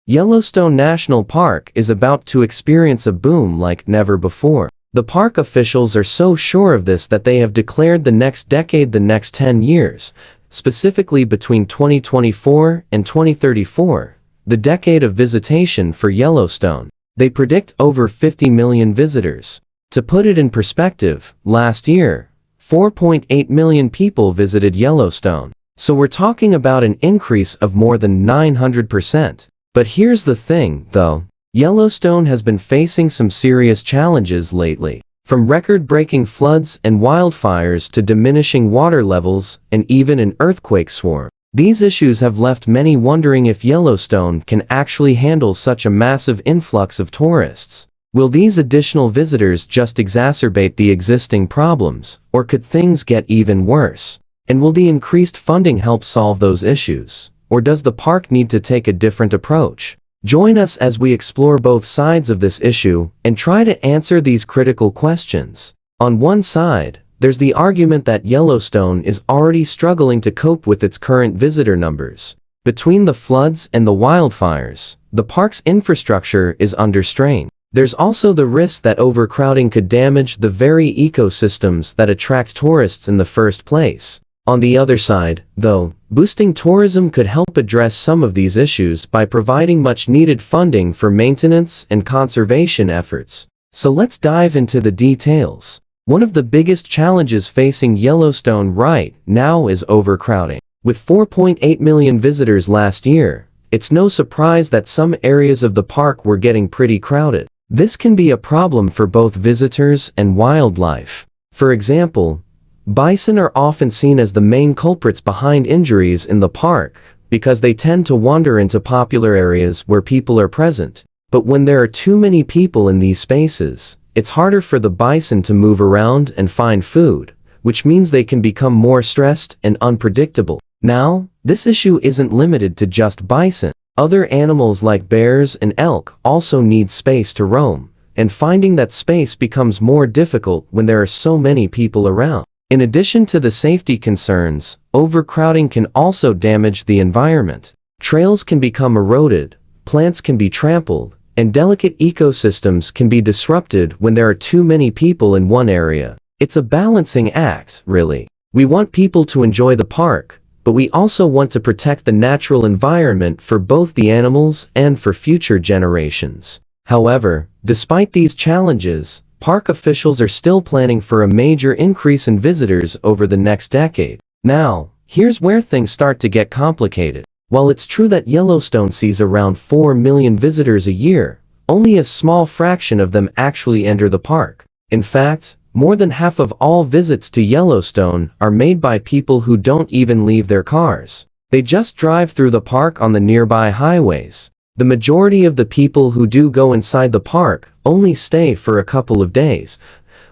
Yellowstone National Park is about to experience a boom like never before. The park officials are so sure of this that they have declared the next decade the next 10 years, specifically between 2024 and 2034, the decade of visitation for Yellowstone. They predict over 50 million visitors. To put it in perspective, last year, 4.8 million people visited Yellowstone. So we're talking about an increase of more than 900%. But here's the thing, though. Yellowstone has been facing some serious challenges lately. From record-breaking floods and wildfires to diminishing water levels and even an earthquake swarm. These issues have left many wondering if Yellowstone can actually handle such a massive influx of tourists. Will these additional visitors just exacerbate the existing problems, or could things get even worse? And will the increased funding help solve those issues, or does the park need to take a different approach? Join us as we explore both sides of this issue and try to answer these critical questions. On one side, there's the argument that Yellowstone is already struggling to cope with its current visitor numbers. Between the floods and the wildfires, the park's infrastructure is under strain. There's also the risk that overcrowding could damage the very ecosystems that attract tourists in the first place. On the other side, though, boosting tourism could help address some of these issues by providing much-needed funding for maintenance and conservation efforts. So let's dive into the details. One of the biggest challenges facing Yellowstone right now is overcrowding. With 4.8 million visitors last year, it's no surprise that some areas of the park were getting pretty crowded. This can be a problem for both visitors and wildlife. For example, bison are often seen as the main culprits behind injuries in the park because they tend to wander into popular areas where people are present. But when there are too many people in these spaces, it's harder for the bison to move around and find food, which means they can become more stressed and unpredictable. Now, this issue isn't limited to just bison. Other animals like bears and elk also need space to roam, and finding that space becomes more difficult when there are so many people around. In addition to the safety concerns, overcrowding can also damage the environment. Trails can become eroded, plants can be trampled, and delicate ecosystems can be disrupted when there are too many people in one area. It's a balancing act, really. We want people to enjoy the park, but we also want to protect the natural environment for both the animals and for future generations. However, despite these challenges, park officials are still planning for a major increase in visitors over the next decade. Now, here's where things start to get complicated. While it's true that Yellowstone sees around 4 million visitors a year, only a small fraction of them actually enter the park. In fact, more than half of all visits to Yellowstone are made by people who don't even leave their cars. They just drive through the park on the nearby highways. The majority of the people who do go inside the park only stay for a couple of days,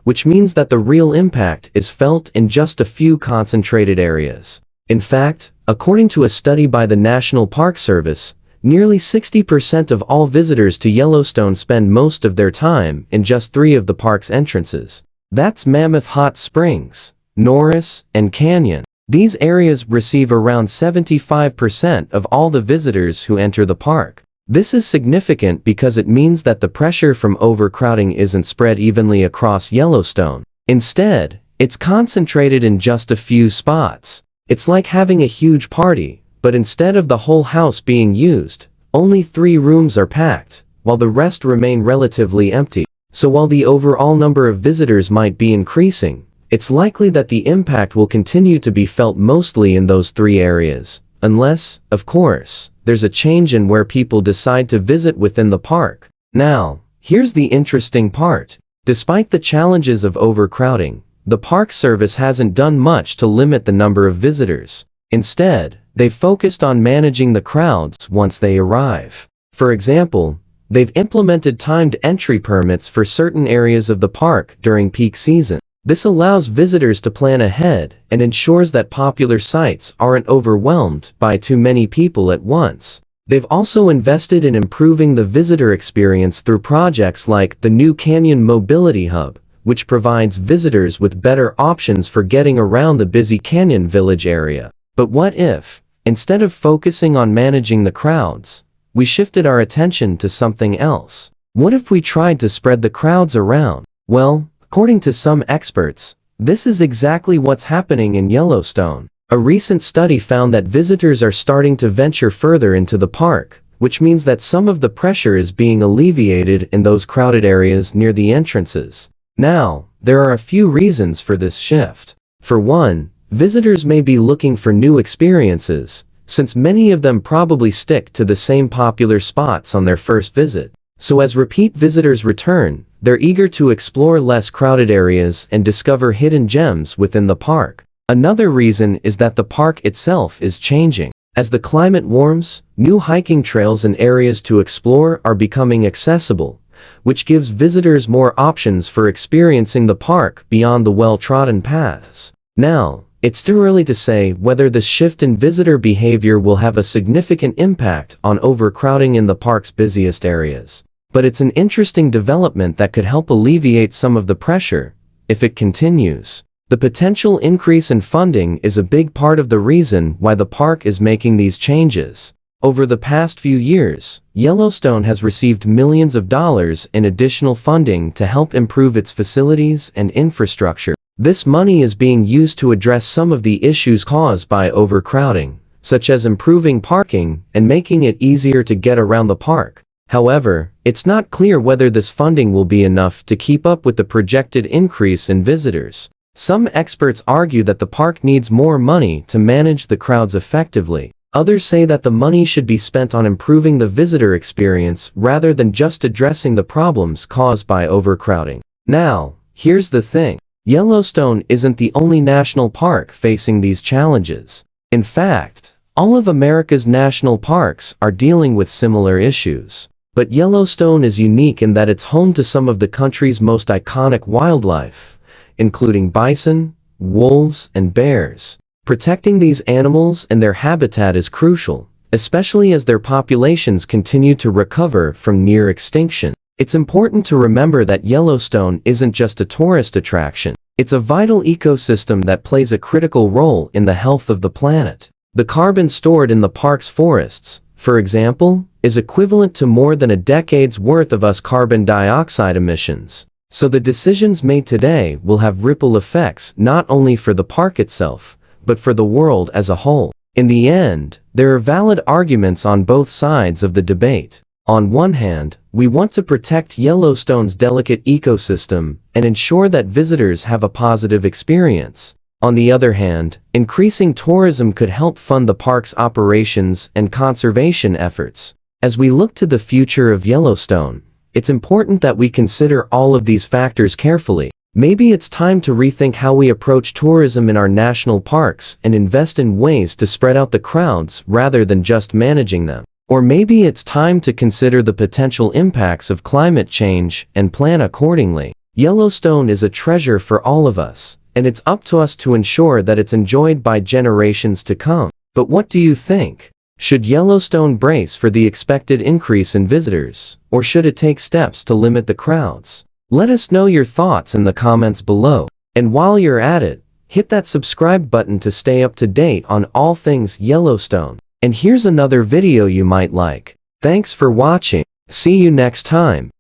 which means that the real impact is felt in just a few concentrated areas. In fact, according to a study by the National Park Service, nearly 60% of all visitors to Yellowstone spend most of their time in just 3 of the park's entrances. That's Mammoth Hot Springs, Norris, and Canyon. These areas receive around 75% of all the visitors who enter the park. This is significant because it means that the pressure from overcrowding isn't spread evenly across Yellowstone. Instead, it's concentrated in just a few spots. It's like having a huge party, but instead of the whole house being used, only 3 rooms are packed, while the rest remain relatively empty. So while the overall number of visitors might be increasing, it's likely that the impact will continue to be felt mostly in those 3 areas. Unless, of course, there's a change in where people decide to visit within the park. Now, here's the interesting part. Despite the challenges of overcrowding, the Park Service hasn't done much to limit the number of visitors. Instead, they've focused on managing the crowds once they arrive. For example, they've implemented timed entry permits for certain areas of the park during peak season. This allows visitors to plan ahead and ensures that popular sites aren't overwhelmed by too many people at once. They've also invested in improving the visitor experience through projects like the new Canyon Mobility Hub, which provides visitors with better options for getting around the busy Canyon Village area. But what if, instead of focusing on managing the crowds, we shifted our attention to something else. What if we tried to spread the crowds around? Well, according to some experts, this is exactly what's happening in Yellowstone. A recent study found that visitors are starting to venture further into the park, which means that some of the pressure is being alleviated in those crowded areas near the entrances. Now, there are a few reasons for this shift. For one, visitors may be looking for new experiences, since many of them probably stick to the same popular spots on their first visit. So as repeat visitors return, they're eager to explore less crowded areas and discover hidden gems within the park. Another reason is that the park itself is changing. As the climate warms, new hiking trails and areas to explore are becoming accessible, which gives visitors more options for experiencing the park beyond the well-trodden paths. Now, it's too early to say whether this shift in visitor behavior will have a significant impact on overcrowding in the park's busiest areas. But it's an interesting development that could help alleviate some of the pressure, if it continues. The potential increase in funding is a big part of the reason why the park is making these changes. Over the past few years, Yellowstone has received millions of dollars in additional funding to help improve its facilities and infrastructure. This money is being used to address some of the issues caused by overcrowding, such as improving parking and making it easier to get around the park. However, it's not clear whether this funding will be enough to keep up with the projected increase in visitors. Some experts argue that the park needs more money to manage the crowds effectively. Others say that the money should be spent on improving the visitor experience rather than just addressing the problems caused by overcrowding. Now, here's the thing. Yellowstone isn't the only national park facing these challenges. In fact, all of America's national parks are dealing with similar issues. But Yellowstone is unique in that it's home to some of the country's most iconic wildlife, including bison, wolves, and bears. Protecting these animals and their habitat is crucial, especially as their populations continue to recover from near extinction. It's important to remember that Yellowstone isn't just a tourist attraction. It's a vital ecosystem that plays a critical role in the health of the planet. The carbon stored in the park's forests, for example, is equivalent to more than a decade's worth of US carbon dioxide emissions. So the decisions made today will have ripple effects not only for the park itself, but for the world as a whole. In the end, there are valid arguments on both sides of the debate. On one hand, we want to protect Yellowstone's delicate ecosystem and ensure that visitors have a positive experience. On the other hand, increasing tourism could help fund the park's operations and conservation efforts. As we look to the future of Yellowstone, it's important that we consider all of these factors carefully. Maybe it's time to rethink how we approach tourism in our national parks and invest in ways to spread out the crowds rather than just managing them. Or maybe it's time to consider the potential impacts of climate change and plan accordingly. Yellowstone is a treasure for all of us, and it's up to us to ensure that it's enjoyed by generations to come. But what do you think? Should Yellowstone brace for the expected increase in visitors, or should it take steps to limit the crowds? Let us know your thoughts in the comments below. And while you're at it, hit that subscribe button to stay up to date on all things Yellowstone. And here's another video you might like. Thanks for watching. See you next time.